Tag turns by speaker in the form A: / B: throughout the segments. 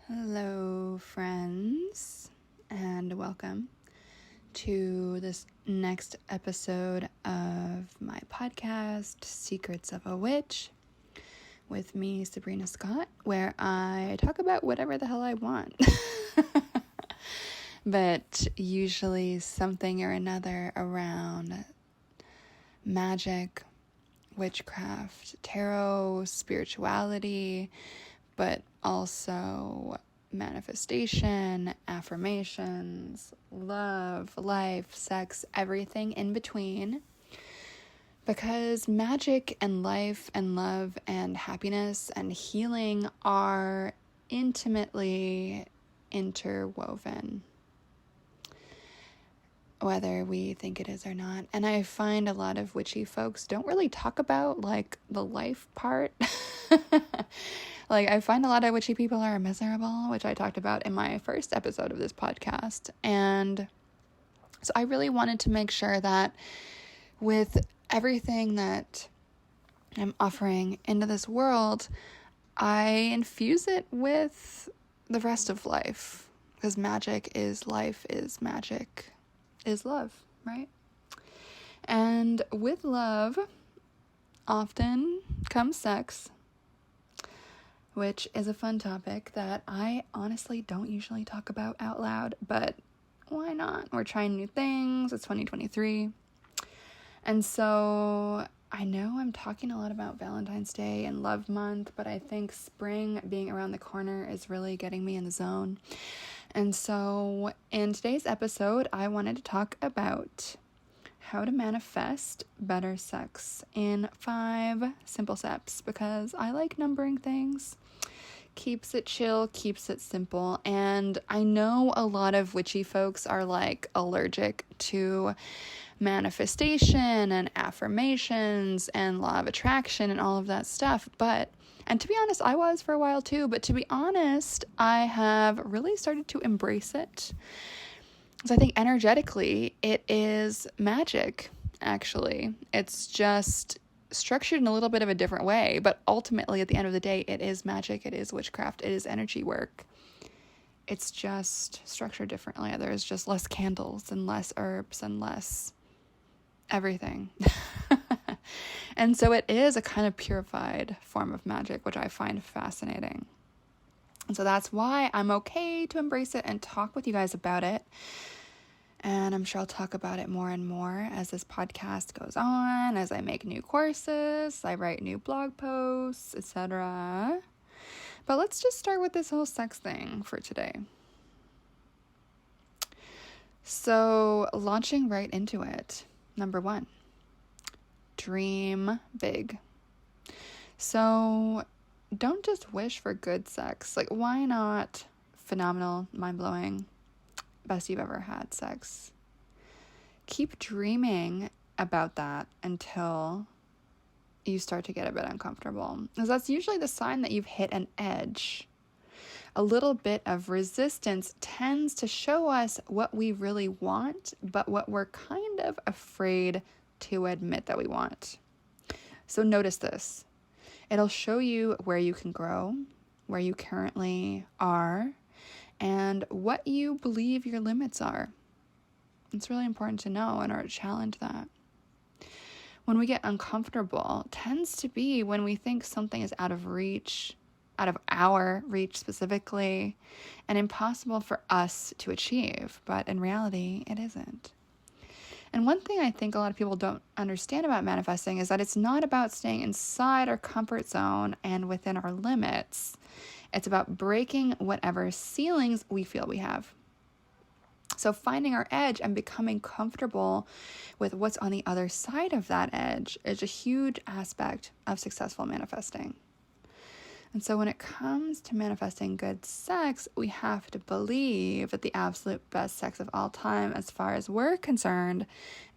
A: Hello, friends, and welcome to this next episode of my podcast, Secrets of a Witch, with me, Sabrina Scott, where I talk about whatever the hell I want. But usually something or another around magic, witchcraft, tarot, spirituality, but also manifestation, affirmations, love, life, sex, everything in between. Because magic and life and love and happiness and healing are intimately interwoven, whether we think it is or not. And I find a lot of witchy folks don't really talk about like the life part. Like, I find a lot of witchy people are miserable, which I talked about in my first episode of this podcast. And so I really wanted to make sure that with everything that I'm offering into this world, I infuse it with the rest of life. Because magic is life, is magic, is love, right? And with love often comes sex, which is a fun topic that I honestly don't usually talk about out loud, but why not? We're trying new things. It's 2023. And so I know I'm talking a lot about Valentine's Day and Love Month, but I think spring being around the corner is really getting me in the zone. And so in today's episode, I wanted to talk about how to manifest better sex in 5 simple steps, because I like numbering things. Keeps it chill, keeps it simple. And I know a lot of witchy folks are like allergic to manifestation and affirmations and law of attraction and all of that stuff. And to be honest, I was for a while too, but to be honest, I have really started to embrace it. So I think energetically, it is magic, actually. It's just structured in a little bit of a different way, but ultimately, at the end of the day, it is magic, it is witchcraft, it is energy work. It's just structured differently. There's just less candles and less herbs and less everything. And so it is a kind of purified form of magic, which I find fascinating. And so that's why I'm okay to embrace it and talk with you guys about it. And I'm sure I'll talk about it more and more as this podcast goes on, as I make new courses, I write new blog posts, etc. But let's just start with this whole sex thing for today. So, launching right into it. Number 1, dream big. So, don't just wish for good sex. Like, why not phenomenal, mind-blowing, best you've ever had sex? Keep dreaming about that until you start to get a bit uncomfortable, because that's usually the sign that you've hit an edge. A little bit of resistance tends to show us what we really want, but what we're kind of afraid to admit that we want. So notice this. It'll show you where you can grow, where you currently are, and what you believe your limits are. It's really important to know in order to challenge that. When we get uncomfortable, it tends to be when we think something is out of our reach specifically, and impossible for us to achieve. But in reality, it isn't. And one thing I think a lot of people don't understand about manifesting is that it's not about staying inside our comfort zone and within our limits. It's about breaking whatever ceilings we feel we have. So finding our edge and becoming comfortable with what's on the other side of that edge is a huge aspect of successful manifesting. And so when it comes to manifesting good sex, we have to believe that the absolute best sex of all time, as far as we're concerned,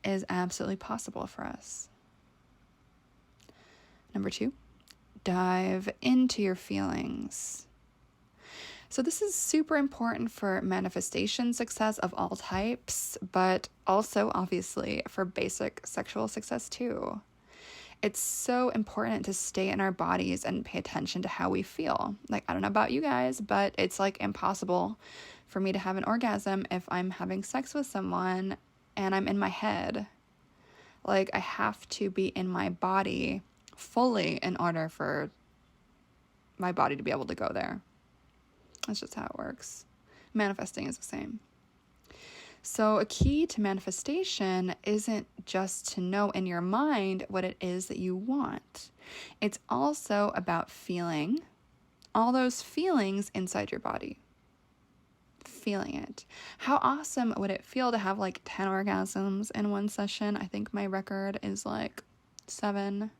A: is absolutely possible for us. Number 2, dive into your feelings. So this is super important for manifestation success of all types, but also obviously for basic sexual success too. It's so important to stay in our bodies and pay attention to how we feel. Like, I don't know about you guys, but it's like impossible for me to have an orgasm if I'm having sex with someone and I'm in my head. Like, I have to be in my body fully in order for my body to be able to go there. That's just how it works. Manifesting is the same. So a key to manifestation isn't just to know in your mind what it is that you want. It's also about feeling all those feelings inside your body. Feeling it. How awesome would it feel to have like 10 orgasms in one session? I think my record is like 7.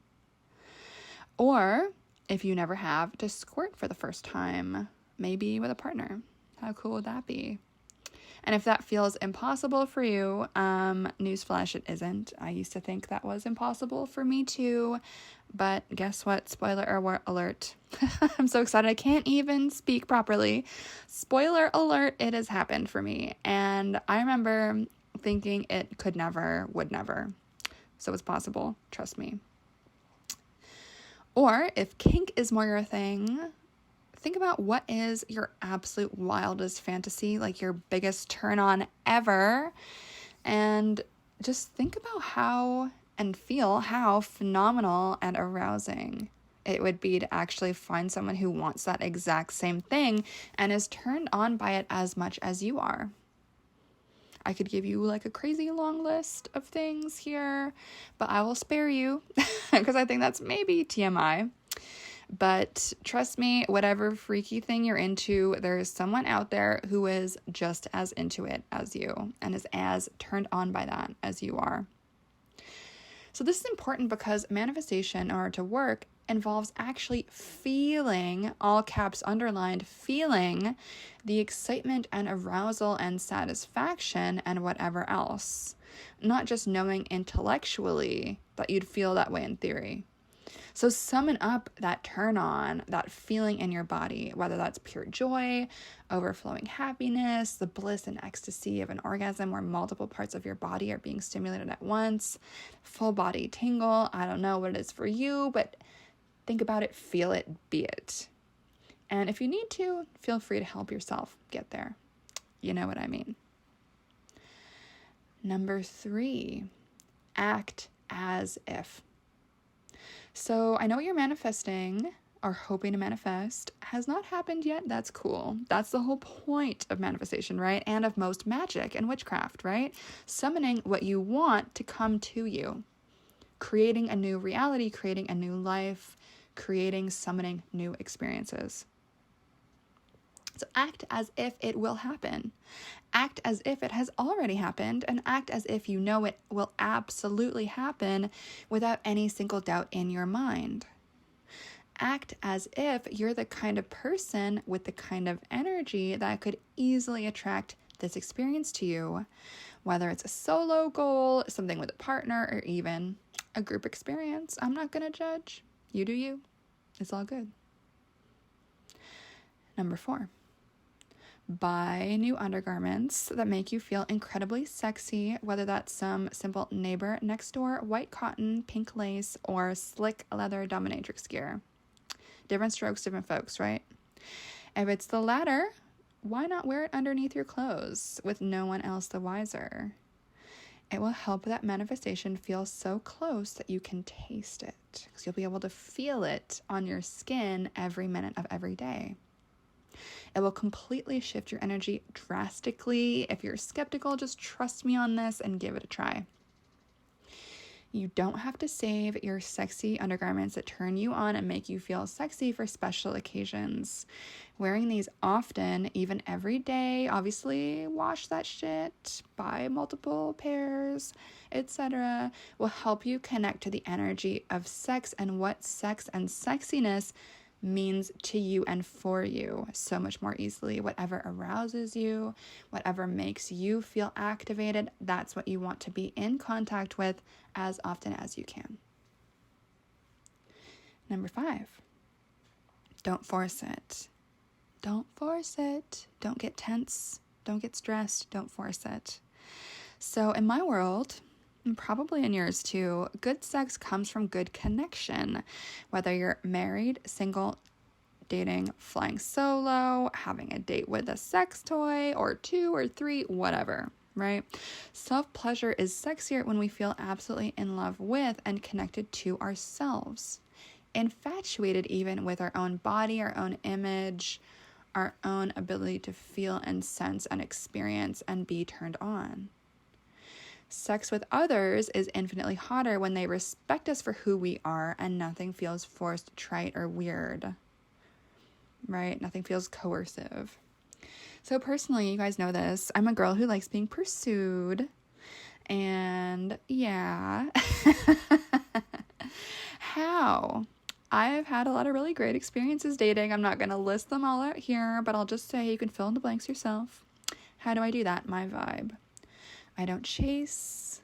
A: Or if you never have, to squirt for the first time, maybe with a partner. How cool would that be? And if that feels impossible for you, newsflash, it isn't. I used to think that was impossible for me too, but guess what? Spoiler alert. I'm so excited I can't even speak properly. Spoiler alert, it has happened for me. And I remember thinking it could never, would never. So it's possible, trust me. Or if kink is more your thing, think about what is your absolute wildest fantasy, like your biggest turn on ever, and just think about how and feel how phenomenal and arousing it would be to actually find someone who wants that exact same thing and is turned on by it as much as you are. I could give you like a crazy long list of things here, but I will spare you because I think that's maybe TMI. But trust me, whatever freaky thing you're into, there is someone out there who is just as into it as you and is as turned on by that as you are. So this is important because manifestation, in order to work, involves actually feeling, all caps underlined, feeling the excitement and arousal and satisfaction and whatever else. Not just knowing intellectually that you'd feel that way in theory. So summon up that turn on, that feeling in your body, whether that's pure joy, overflowing happiness, the bliss and ecstasy of an orgasm where multiple parts of your body are being stimulated at once, full body tingle. I don't know what it is for you, but think about it, feel it, be it. And if you need to, feel free to help yourself get there. You know what I mean. Number 3, act as if. So I know what you're manifesting or hoping to manifest has not happened yet. That's cool. That's the whole point of manifestation, right? And of most magic and witchcraft, right? Summoning what you want to come to you. Creating a new reality, creating a new life, summoning new experiences. So act as if it will happen. Act as if it has already happened, and act as if you know it will absolutely happen without any single doubt in your mind. Act as if you're the kind of person with the kind of energy that could easily attract this experience to you, whether it's a solo goal, something with a partner, or even a group experience. I'm not going to judge. You do you. It's all good. Number 4. Buy new undergarments that make you feel incredibly sexy, whether that's some simple neighbor next door, white cotton, pink lace, or slick leather dominatrix gear. Different strokes, different folks, right? If it's the latter, why not wear it underneath your clothes with no one else the wiser? It will help that manifestation feel so close that you can taste it, because you'll be able to feel it on your skin every minute of every day. It will completely shift your energy drastically. If you're skeptical, just trust me on this and give it a try. You don't have to save your sexy undergarments that turn you on and make you feel sexy for special occasions. Wearing these often, even every day, obviously wash that shit, buy multiple pairs, etc., will help you connect to the energy of sex and what sex and sexiness means to you and for you so much more easily. Whatever arouses you, whatever makes you feel activated, that's what you want to be in contact with as often as you can. Number 5, don't force it. Don't force it. Don't get tense. Don't get stressed. Don't force it. So in my world, and probably in yours too, good sex comes from good connection. Whether you're married, single, dating, flying solo, having a date with a sex toy, or 2 or 3, whatever, right? Self-pleasure is sexier when we feel absolutely in love with and connected to ourselves. Infatuated even with our own body, our own image, our own ability to feel and sense and experience and be turned on. Sex with others is infinitely hotter when they respect us for who we are and nothing feels forced, trite, or weird. Right? Nothing feels coercive. So personally, you guys know this, I'm a girl who likes being pursued. And yeah. How? I've had a lot of really great experiences dating. I'm not going to list them all out here, but I'll just say you can fill in the blanks yourself. How do I do that? My vibe. I don't chase.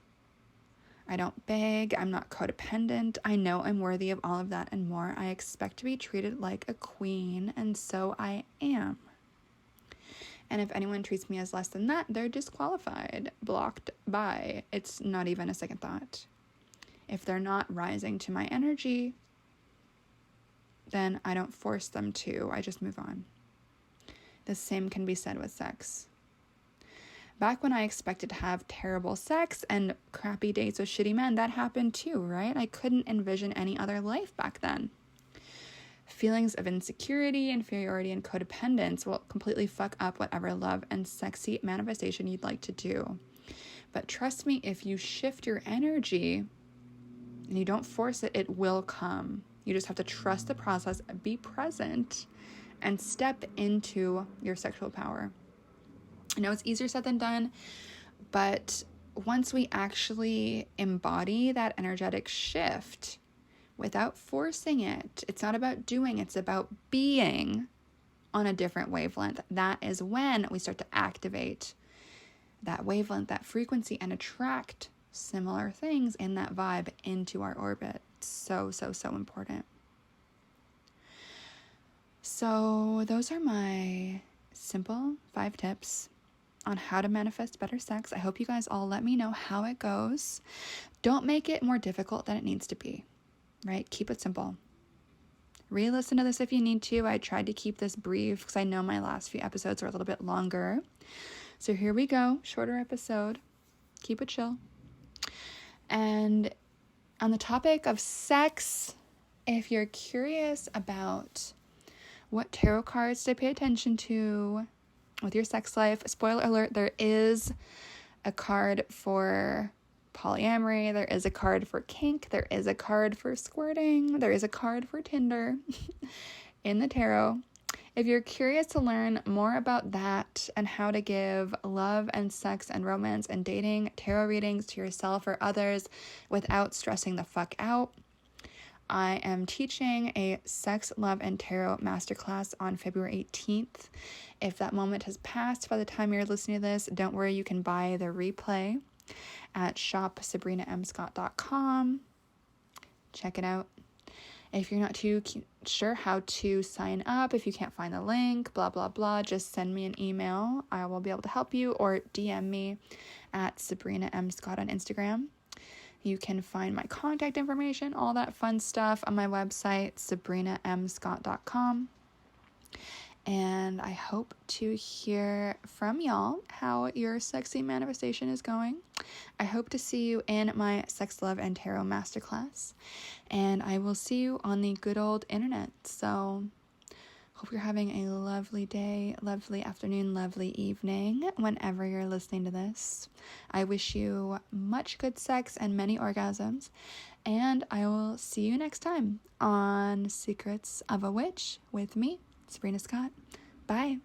A: I don't beg. I'm not codependent. I know I'm worthy of all of that and more. I expect to be treated like a queen, and so I am. And if anyone treats me as less than that, they're disqualified, blocked by. It's not even a second thought. If they're not rising to my energy, then I don't force them to. I just move on. The same can be said with sex. Back when I expected to have terrible sex and crappy dates with shitty men, that happened too, right? I couldn't envision any other life back then. Feelings of insecurity, inferiority, and codependence will completely fuck up whatever love and sexy manifestation you'd like to do. But trust me, if you shift your energy and you don't force it, it will come. You just have to trust the process, be present, and step into your sexual power. I know it's easier said than done, but once we actually embody that energetic shift without forcing it, it's not about doing, it's about being on a different wavelength. That is when we start to activate that wavelength, that frequency, and attract similar things in that vibe into our orbit. So important. So those are my simple 5 tips on how to manifest better sex. I hope you guys all let me know how it goes. Don't make it more difficult than it needs to be, right? Keep it simple. Re-listen to this if you need to. I tried to keep this brief because I know my last few episodes were a little bit longer. So here we go. Shorter episode. Keep it chill. And on the topic of sex, if you're curious about what tarot cards to pay attention to with your sex life, spoiler alert, there is a card for polyamory, there is a card for kink, there is a card for squirting, there is a card for Tinder in the tarot. If you're curious to learn more about that and how to give love and sex and romance and dating tarot readings to yourself or others without stressing the fuck out, I am teaching a sex, love, and tarot masterclass on February 18th. If that moment has passed by the time you're listening to this, don't worry, you can buy the replay at shopsabrinamscott.com. Check it out. If you're not too sure how to sign up, if you can't find the link, blah, blah, blah, just send me an email. I will be able to help you, or DM me at Sabrina M. Scott on Instagram. You can find my contact information, all that fun stuff on my website, sabrinamscott.com. And I hope to hear from y'all how your sexy manifestation is going. I hope to see you in my Sex, Love, and Tarot Masterclass. And I will see you on the good old internet. So hope you're having a lovely day, lovely afternoon, lovely evening whenever you're listening to this. I wish you much good sex and many orgasms. And I will see you next time on Secrets of a Witch with me, Sabrina Scott. Bye.